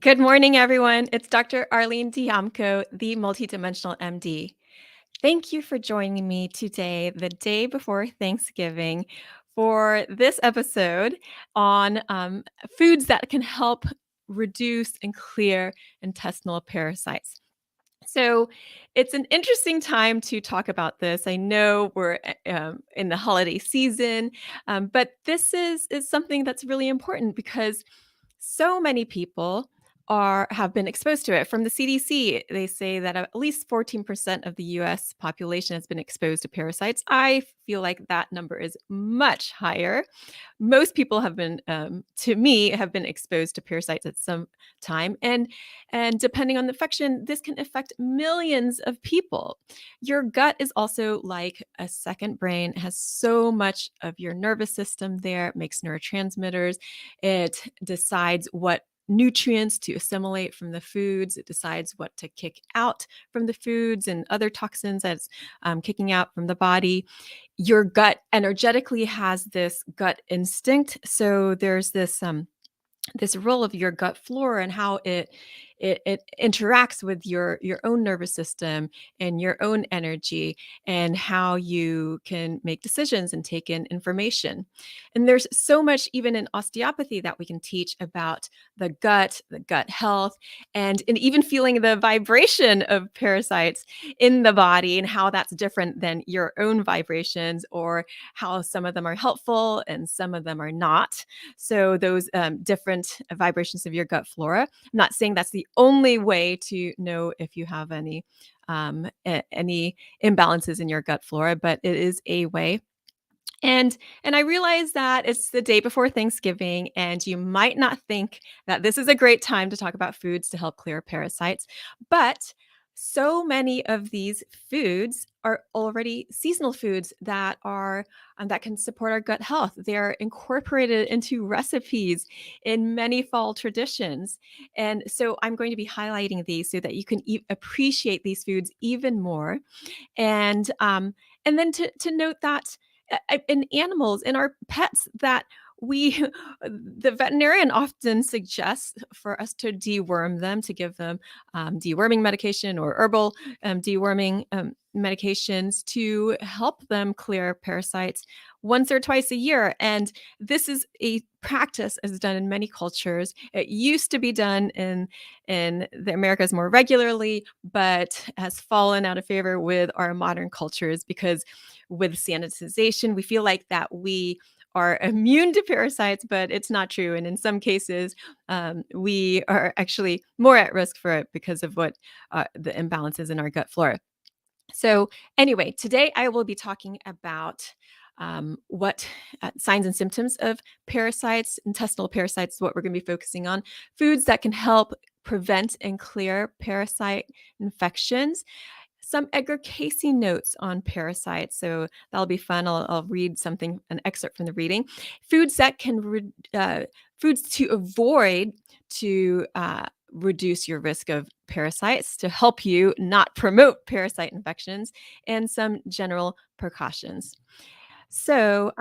Good morning, everyone. It's Dr. Arlene Dijamco, the MultiDimensional MD. Thank you for joining me today, the day before Thanksgiving, for this episode on foods that can help reduce and clear intestinal parasites. So it's an interesting time to talk about this. I know we're in the holiday season, but this is something that's really important because so many people have been exposed to it. From the CDC, they say that at least 14% of the US population has been exposed to parasites. I feel like that number is much higher. Most people have been, to me, have been exposed to parasites at some time, and depending on the infection, this can affect millions of people. Your gut is also like a second brain. It has so much of your nervous system there. It makes neurotransmitters. It decides what nutrients to assimilate from the foods. It decides what to kick out from the foods and other toxins that's kicking out from the body. Your gut energetically has this gut instinct. So there's this role of your gut flora and how it interacts with your own nervous system and your own energy and how you can make decisions and take in information. And there's so much even in osteopathy that we can teach about the gut health, and even feeling the vibration of parasites in the body and how that's different than your own vibrations, or how some of them are helpful and some of them are not. So those different vibrations of your gut flora. I'm not saying that's the only way to know if you have any imbalances in your gut flora, but it is a way. And I realize that it's the day before Thanksgiving, and you might not think that this is a great time to talk about foods to help clear parasites, but so many of these foods are already seasonal foods that are that can support our gut health. They're incorporated into recipes in many fall traditions, and so I'm going to be highlighting these so that you can appreciate these foods even more. And then to note that in animals, in our pets, that we the veterinarian often suggests for us to deworm them, to give them deworming medication or herbal deworming medications to help them clear parasites once or twice a year. And this is a practice as done in many cultures. It used to be done in the Americas more regularly, but has fallen out of favor with our modern cultures because with sanitization, we feel like that we are immune to parasites, but it's not true. And in some cases, we are actually more at risk for it because of what the imbalances in our gut flora. So, anyway, today I will be talking about what signs and symptoms of parasites, intestinal parasites, is what we're going to be focusing on. Foods that can help prevent and clear parasite infections. Some Edgar Cayce notes on parasites. So that'll be fun. I'll read something, an excerpt from the reading. Foods that can, foods to avoid to reduce your risk of parasites, to help you not promote parasite infections, and some general precautions. So,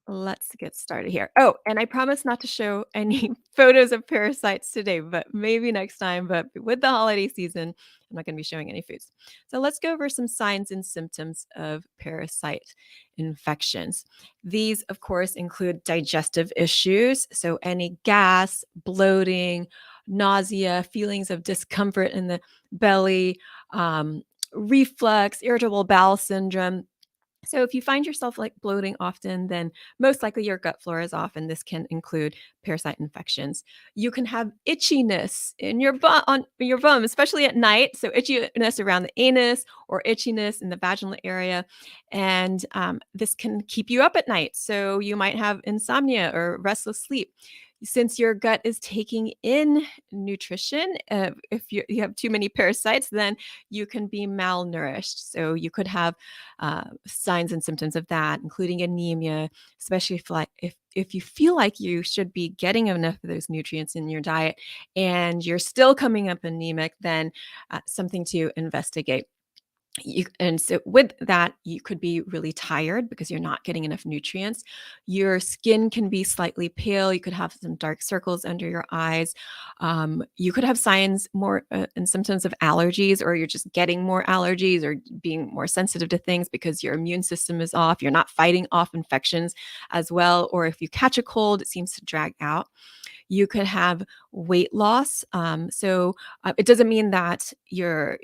let's get started here. Oh, and I promise not to show any photos of parasites today, but maybe next time. But with the holiday season, I'm not going to be showing any foods. So let's go over some signs and symptoms of parasite infections. These, of course, include digestive issues. So any gas, bloating, nausea, feelings of discomfort in the belly, reflux, irritable bowel syndrome. So if you find yourself like bloating often, then most likely your gut flora is off, and this can include parasite infections. You can have itchiness in your bum, on your bum, especially at night. So itchiness around the anus or itchiness in the vaginal area, and this can keep you up at night. So you might have insomnia or restless sleep. Since your gut is taking in nutrition, if you have too many parasites, then you can be malnourished. So you could have signs and symptoms of that, including anemia, especially if you feel like you should be getting enough of those nutrients in your diet and you're still coming up anemic, then something to investigate. And so with that, you could be really tired because you're not getting enough nutrients. Your skin can be slightly pale. You could have some dark circles under your eyes. You could have signs more and symptoms of allergies, or you're just getting more allergies or being more sensitive to things because your immune system is off. You're not fighting off infections as well. Or if you catch a cold, it seems to drag out. You could have weight loss. It doesn't mean that you're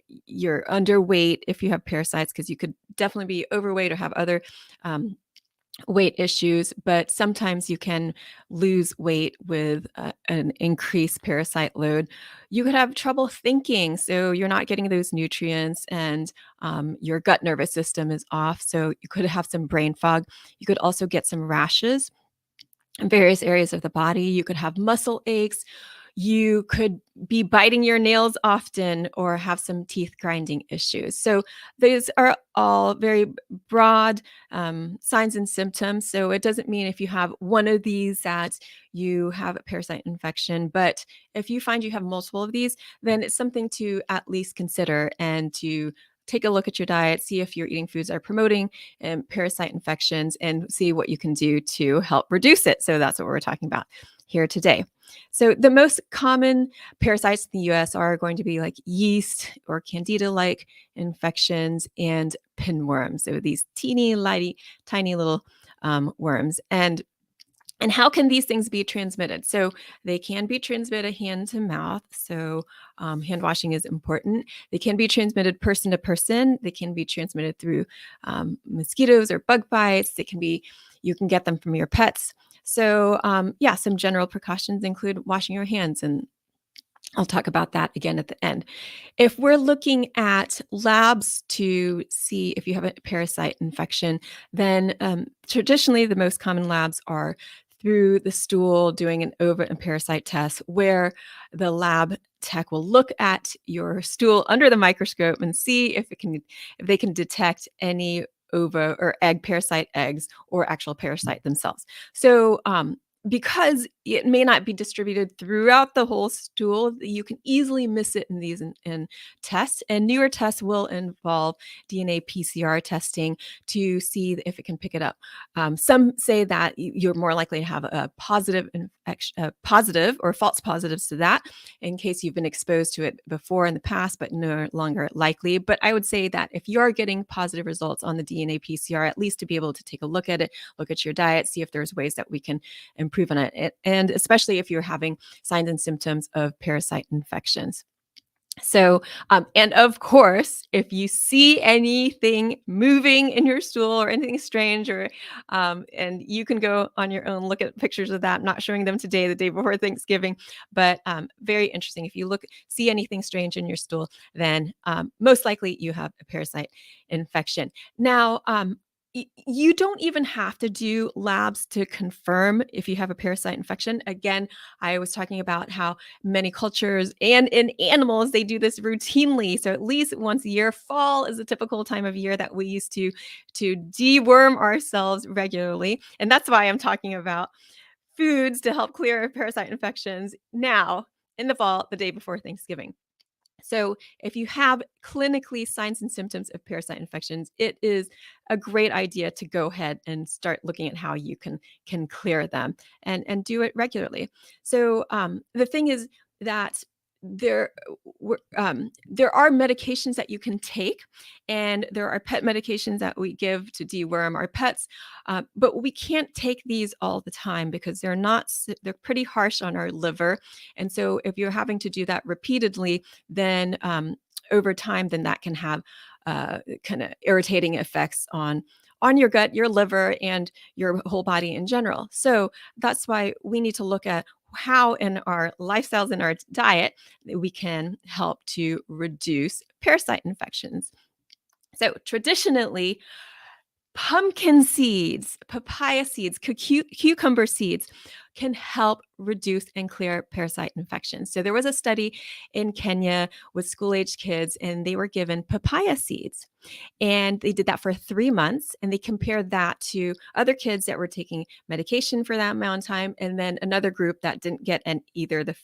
underweight if you have parasites, because you could definitely be overweight or have other um, weight issues. But sometimes you can lose weight with an increased parasite load. You could have trouble thinking, so you're not getting those nutrients, and your gut nervous system is off. So you could have some brain fog. You could also get some rashes in various areas of the body. You could have muscle aches. You could be biting your nails often or have some teeth grinding issues. So, these are all very broad signs and symptoms. So, it doesn't mean if you have one of these that you have a parasite infection. But if you find you have multiple of these, then it's something to at least consider and to take a look at your diet, see if your eating foods are promoting parasite infections, and see what you can do to help reduce it. So that's what we're talking about here today. So the most common parasites in the US are going to be like yeast or candida-like infections and pinworms. So these tiny little worms. And how can these things be transmitted? So they can be transmitted hand to mouth. So hand washing is important. They can be transmitted person to person. They can be transmitted through mosquitoes or bug bites. You can get them from your pets. So yeah, some general precautions include washing your hands, and I'll talk about that again at the end. If we're looking at labs to see if you have a parasite infection, then traditionally the most common labs are through the stool, doing an ova and parasite test, where the lab tech will look at your stool under the microscope and see if they can detect any ova or egg parasite eggs or actual parasite themselves. So because it may not be distributed throughout the whole stool, you can easily miss it in these in tests. And newer tests will involve DNA PCR testing to see if it can pick it up. Some say that you're more likely to have a positive or false positives to that in case you've been exposed to it before in the past, but no longer likely. But I would say that if you're getting positive results on the DNA PCR, at least to be able to take a look at it, look at your diet, see if there's ways that we can improve on it. And especially if you're having signs and symptoms of parasite infections. So, and of course, if you see anything moving in your stool or anything strange, and you can go on your own, look at pictures of that. I'm not showing them today, the day before Thanksgiving, but very interesting. If you see anything strange in your stool, then most likely you have a parasite infection. Now, you don't even have to do labs to confirm if you have a parasite infection. Again, I was talking about how many cultures and in animals, they do this routinely. So at least once a year, fall is a typical time of year that we used to deworm ourselves regularly. And that's why I'm talking about foods to help clear parasite infections now in the fall, the day before Thanksgiving. So, if you have clinically signs and symptoms of parasite infections, it is a great idea to go ahead and start looking at how you can clear them and do it regularly. So, the thing is that there are medications that you can take, and there are pet medications that we give to deworm our pets, but we can't take these all the time because they're pretty harsh on our liver, and so if you're having to do that repeatedly, then over time, then that can have kind of irritating effects on your gut, your liver, and your whole body in general. So that's why we need to look at how in our lifestyles and our diet we can help to reduce parasite infections. So traditionally, pumpkin seeds, papaya seeds, cucumber seeds can help reduce and clear parasite infections. So there was a study in Kenya with school-aged kids, and they were given papaya seeds. And they did that for 3 months, and they compared that to other kids that were taking medication for that amount of time, and then another group that didn't get either the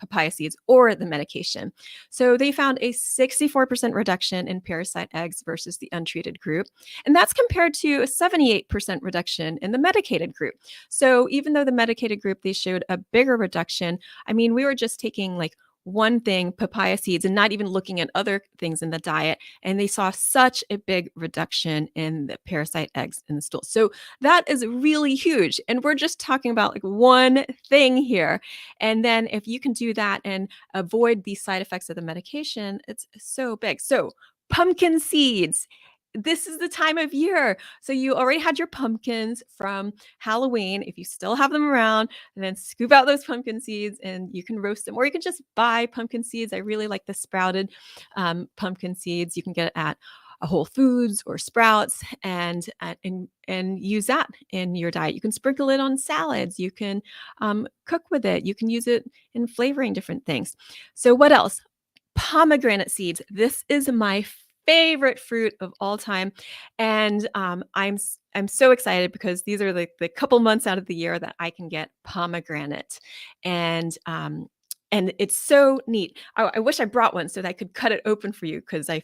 papaya seeds or the medication. So they found a 64% reduction in parasite eggs versus the untreated group, and that's compared to a 78% reduction in the medicated group. So even though the medicated group, they showed a bigger reduction, I mean, we were just taking like one thing, papaya seeds, and not even looking at other things in the diet. And they saw such a big reduction in the parasite eggs in the stool. So that is really huge. And we're just talking about like one thing here. And then if you can do that and avoid the side effects of the medication, it's so big. So pumpkin seeds. This is the time of year. So you already had your pumpkins from Halloween. If you still have them around, and then scoop out those pumpkin seeds and you can roast them, or you can just buy pumpkin seeds. I really like the sprouted pumpkin seeds. You can get it at a Whole Foods or Sprouts, and use that in your diet. You can sprinkle it on salads. You can cook with it. You can use it in flavoring different things. So what else? Pomegranate seeds. This is my favorite fruit of all time, and I'm so excited because these are the couple months out of the year that I can get pomegranate, and it's so neat. I wish I brought one so that I could cut it open for you, because I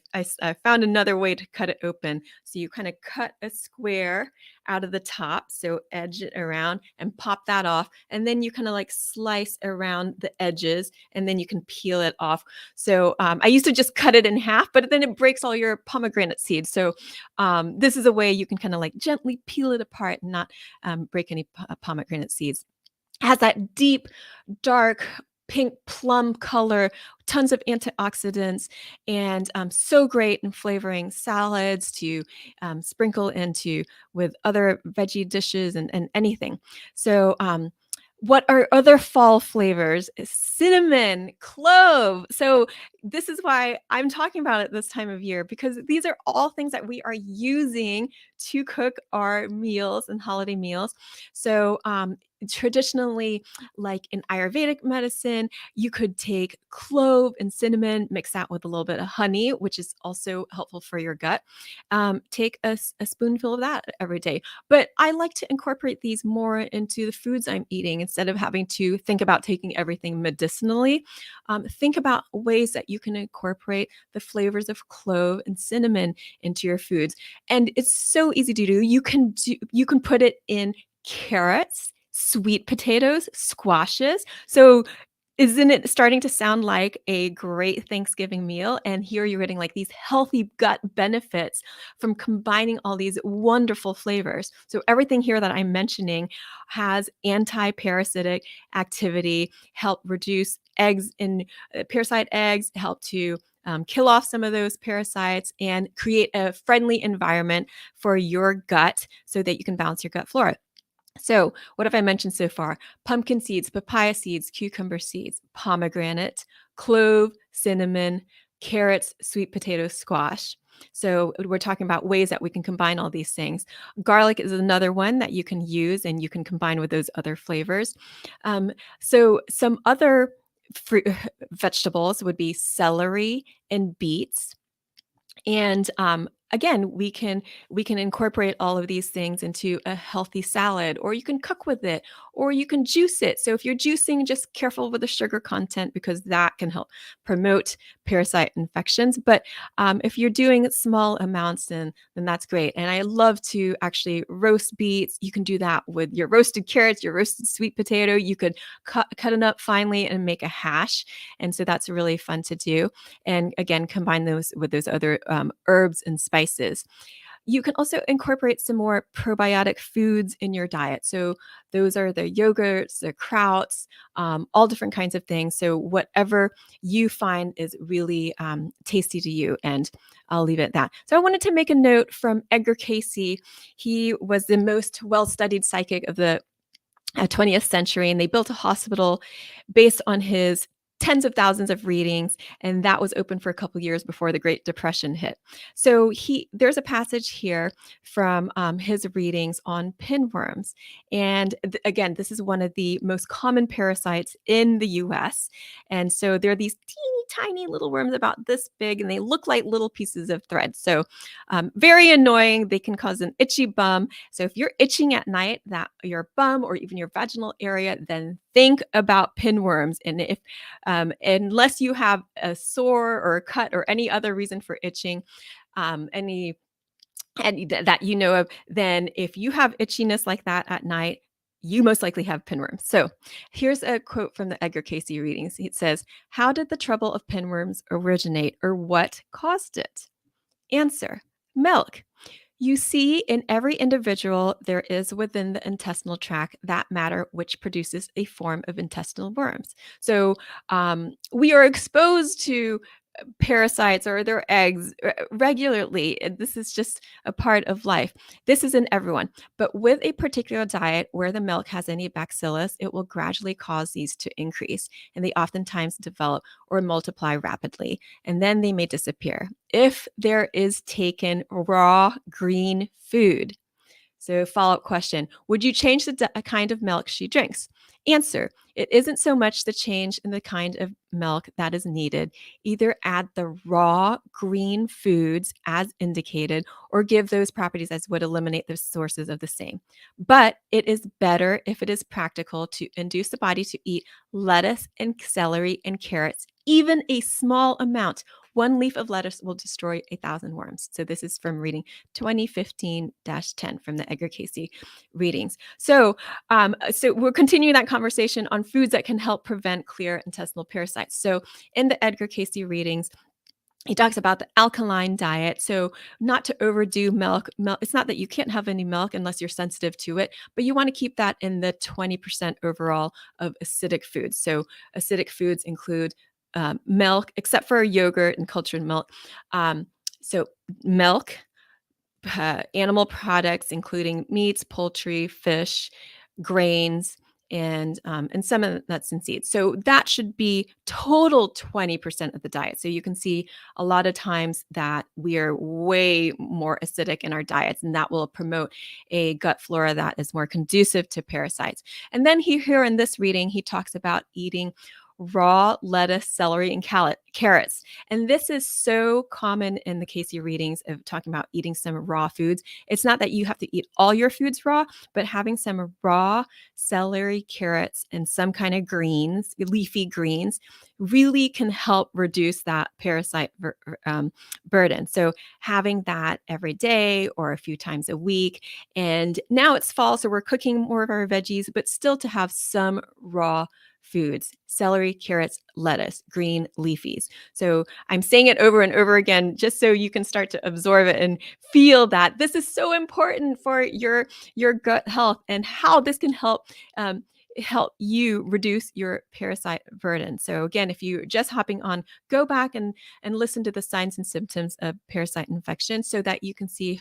found another way to cut it open. So you kind of cut a square out of the top, so edge it around and pop that off, and then you kind of like slice around the edges, and then you can peel it off. So I used to just cut it in half, but then it breaks all your pomegranate seeds. So this is a way you can kind of like gently peel it apart and not break any pomegranate seeds. It has that deep, dark pink plum color, tons of antioxidants, and so great in flavoring salads, to sprinkle into with other veggie dishes, and anything. So what are other fall flavors? Cinnamon, clove. So this is why I'm talking about it this time of year, because these are all things that we are using to cook our meals and holiday meals. So traditionally, like in Ayurvedic medicine, you could take clove and cinnamon, mix that with a little bit of honey, which is also helpful for your gut. Take a spoonful of that every day. But I like to incorporate these more into the foods I'm eating instead of having to think about taking everything medicinally. Think about ways that you can incorporate the flavors of clove and cinnamon into your foods. And it's so easy to do. You can put it in carrots, sweet potatoes, squashes. So isn't it starting to sound like a great Thanksgiving meal? And here you're getting like these healthy gut benefits from combining all these wonderful flavors. So everything here that I'm mentioning has anti-parasitic activity, help reduce eggs in parasite eggs, help to kill off some of those parasites, and create a friendly environment for your gut so that you can balance your gut flora. So, what have I mentioned so far? Pumpkin seeds, papaya seeds, cucumber seeds, pomegranate, clove, cinnamon, carrots, sweet potato, squash. So, we're talking about ways that we can combine all these things. Garlic is another one that you can use, and you can combine with those other flavors. So, some other fruit, vegetables would be celery and beets. And again, we can incorporate all of these things into a healthy salad, or you can cook with it, or you can juice it. So if you're juicing, just careful with the sugar content, because that can help promote parasite infections. But if you're doing small amounts, then that's great. And I love to actually roast beets. You can do that with your roasted carrots, your roasted sweet potato. You could cut it up finely and make a hash, and so that's really fun to do. And again, combine those with those other herbs and spices. You can also incorporate some more probiotic foods in your diet. So those are the yogurts, the krauts, all different kinds of things. So whatever you find is really tasty to you, and I'll leave it at that. So I wanted to make a note from Edgar Casey. He was the most well-studied psychic of the 20th century, and they built a hospital based on his tens of thousands of readings, and that was open for a couple years before the Great Depression hit. So there's a passage here from his readings on pinworms, and again, this is one of the most common parasites in the U.S. And so they're these teeny tiny little worms about this big, and they look like little pieces of thread. So very annoying. They can cause an itchy bum. So if you're itching at night, that your bum or even your vaginal area, then think about pinworms. And if unless you have a sore or a cut or any other reason for itching, any that you know of, then if you have itchiness like that at night, you most likely have pinworms. So here's a quote from the Edgar Casey readings. It says, "How did the trouble of pinworms originate, or what caused it?" Answer: milk. You see, in every individual, there is within the intestinal tract that matter which produces a form of intestinal worms. So we are exposed to parasites or their eggs regularly. This is just a part of life. This is in everyone. But with a particular diet where the milk has any bacillus, it will gradually cause these to increase. And they oftentimes develop or multiply rapidly. And then they may disappear if there is taken raw green food. So, follow-up question: would you change the kind of milk she drinks? Answer: it isn't so much the change in the kind of milk that is needed. Either add the raw green foods as indicated, or give those properties as would eliminate the sources of the same. But it is better, if it is practical, to induce the body to eat lettuce and celery and carrots, even a small amount. One leaf of lettuce will destroy 1,000 worms. So this is from reading 2015-10 from the Edgar Casey readings. So we're continuing that conversation on foods that can help prevent clear intestinal parasites. So in the Edgar Casey readings, he talks about the alkaline diet. So not to overdo milk. It's not that you can't have any milk unless you're sensitive to it, but you want to keep that in the 20% overall of acidic foods. So acidic foods include milk, except for yogurt and cultured milk. So milk, animal products, including meats, poultry, fish, grains, and some of the nuts and seeds. So that should be total 20% of the diet. So you can see a lot of times that we are way more acidic in our diets, and that will promote a gut flora that is more conducive to parasites. And then here in this reading, he talks about eating raw lettuce, celery, and carrots. And this is so common in the Casey readings of talking about eating some raw foods. It's not that you have to eat all your foods raw, but having some raw celery, carrots, and some kind of greens, leafy greens, really can help reduce that parasite burden. So having that every day or a few times a week. And now it's fall, so we're cooking more of our veggies, but still to have some raw foods: celery, carrots, lettuce, green leafies. So I'm saying it over and over again, just so you can start to absorb it and feel that this is so important for your gut health, and how this can help you reduce your parasite burden. So again, if you're just hopping on, go back and listen to the signs and symptoms of parasite infection so that you can see,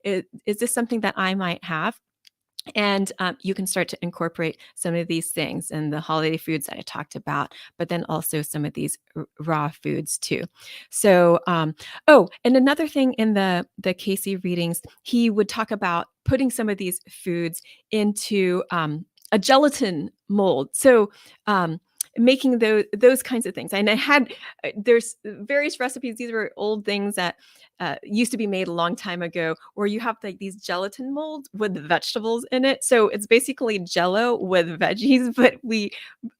is this something that I might have? And you can start to incorporate some of these things and the holiday foods that I talked about, but then also some of these raw foods too. So, and another thing in the Casey readings, he would talk about putting some of these foods into a gelatin mold. So, making those kinds of things. And I had there's various recipes. These were old things that used to be made a long time ago, where you have like these gelatin molds with vegetables in it. So it's basically Jello with veggies, but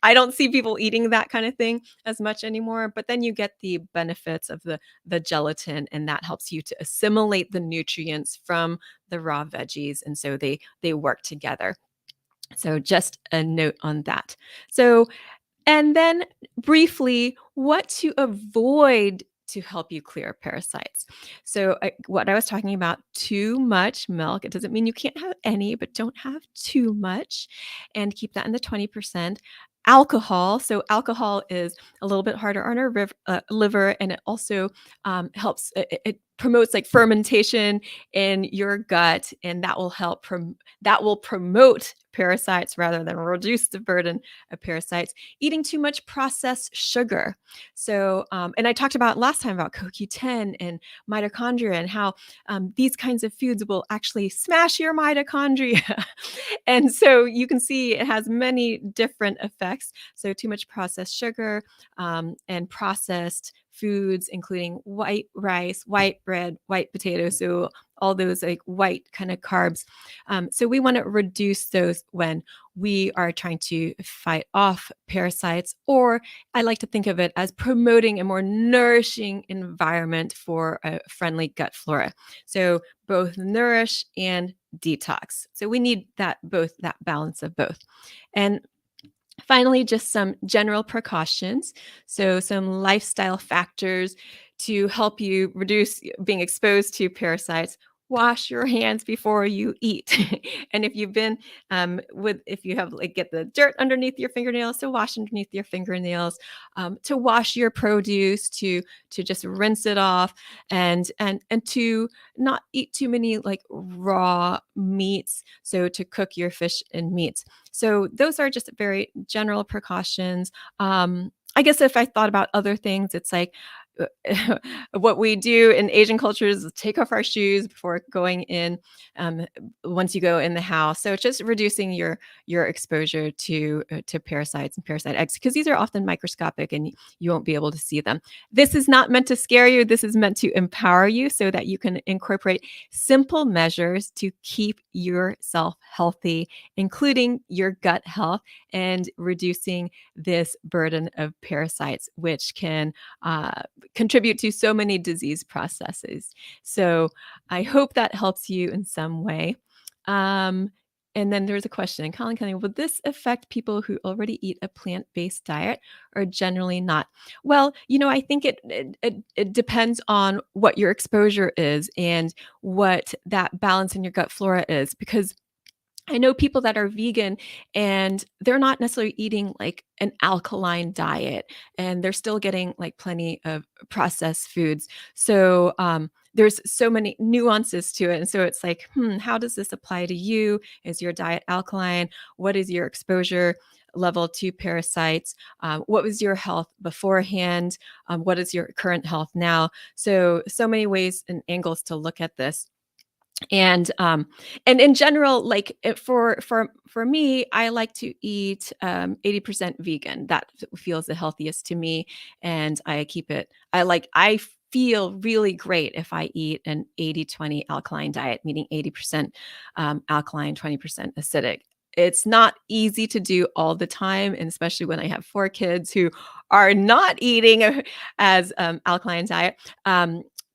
I don't see people eating that kind of thing as much anymore. But then you get the benefits of the gelatin, and that helps you to assimilate the nutrients from the raw veggies, and so they work together. So just a note on that. So, and then briefly, what to avoid to help you clear parasites. So what I was talking about, too much milk. It doesn't mean you can't have any, but don't have too much, and keep that in the 20%. Alcohol. So alcohol is a little bit harder on our liver, and it also helps. It promotes like fermentation in your gut, and that will help that will promote parasites rather than reduce the burden of parasites. Eating too much processed sugar. So, and I talked about last time about CoQ10 and mitochondria and how these kinds of foods will actually smash your mitochondria. And so you can see it has many different effects. So, too much processed sugar and processed foods, including white rice, white bread, white potatoes. So, all those like white kind of carbs. So, we want to reduce those when we are trying to fight off parasites, or I like to think of it as promoting a more nourishing environment for a friendly gut flora. So, both nourish and detox. So we need that balance of both. And finally, just some general precautions. So, some lifestyle factors to help you reduce being exposed to parasites. Wash your hands before you eat. And if you've been if you have like get the dirt underneath your fingernails, to wash underneath your fingernails, to wash your produce, to just rinse it off, and to not eat too many like raw meats. So to cook your fish and meats. So those are just very general precautions. I guess if I thought about other things, it's like what we do in Asian cultures is take off our shoes before going in. Um, Once you go in the house, so it's just reducing your exposure to parasites and parasite eggs because these are often microscopic and you won't be able to see them. This is not meant to scare you. This is meant to empower you so that you can incorporate simple measures to keep yourself healthy, including your gut health and reducing this burden of parasites, which can contribute to so many disease processes. So I hope that helps you in some way. Um, and then there's a question, Colin Kelly, will this affect people who already eat a plant-based diet or generally not? Well, I think it depends on what your exposure is and what that balance in your gut flora is, because I know people that are vegan and they're not necessarily eating like an alkaline diet and they're still getting like plenty of processed foods. So there's so many nuances to it. And so it's like, how does this apply to you? Is your diet alkaline? What is your exposure level to parasites? What was your health beforehand? What is your current health now? So many ways and angles to look at this. And in general, like for me, I like to eat 80% vegan. That feels the healthiest to me, and I keep it. I feel really great if I eat an 80-20 alkaline diet, meaning 80% alkaline, 20% acidic. It's not easy to do all the time, and especially when I have 4 kids who are not eating as alkaline diet.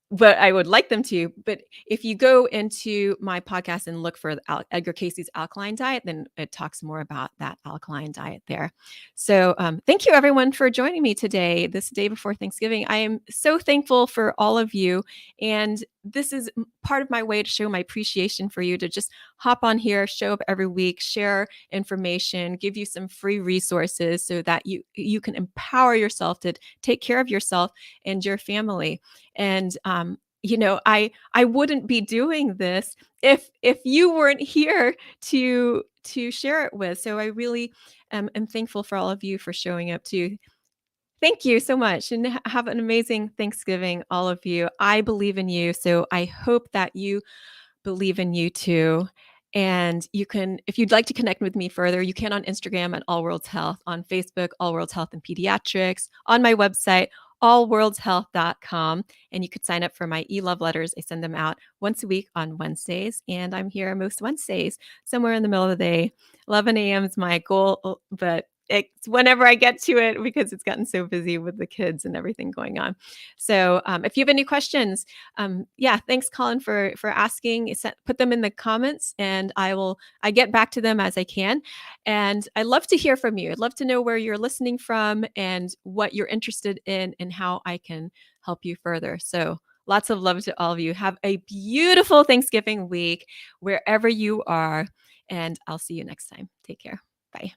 But I would like them to. But if you go into my podcast and look for Edgar Casey's alkaline diet, then it talks more about that alkaline diet there. So thank you everyone for joining me today, this day before Thanksgiving. I am so thankful for all of you. And this is part of my way to show my appreciation for you, to just hop on here, show up every week, share information, give you some free resources so that you can empower yourself to take care of yourself and your family. And I wouldn't be doing this if you weren't here to share it with. So I really am thankful for all of you for showing up too. Thank you so much, and have an amazing Thanksgiving, all of you. I believe in you, so I hope that you believe in you too. And you can, if you'd like to connect with me further, you can on Instagram at All Worlds Health, on Facebook, All Worlds Health and Pediatrics, on my website, allworldshealth.com. And you could sign up for my e-love letters. I send them out once a week on Wednesdays. And I'm here most Wednesdays, somewhere in the middle of the day. 11 a.m. is my goal, but it's whenever I get to it because it's gotten so busy with the kids and everything going on. So if you have any questions, yeah, thanks, Colin, for asking. Put them in the comments, and I get back to them as I can. And I love to hear from you. I'd love to know where you're listening from and what you're interested in and how I can help you further. So lots of love to all of you. Have a beautiful Thanksgiving week wherever you are, and I'll see you next time. Take care. Bye.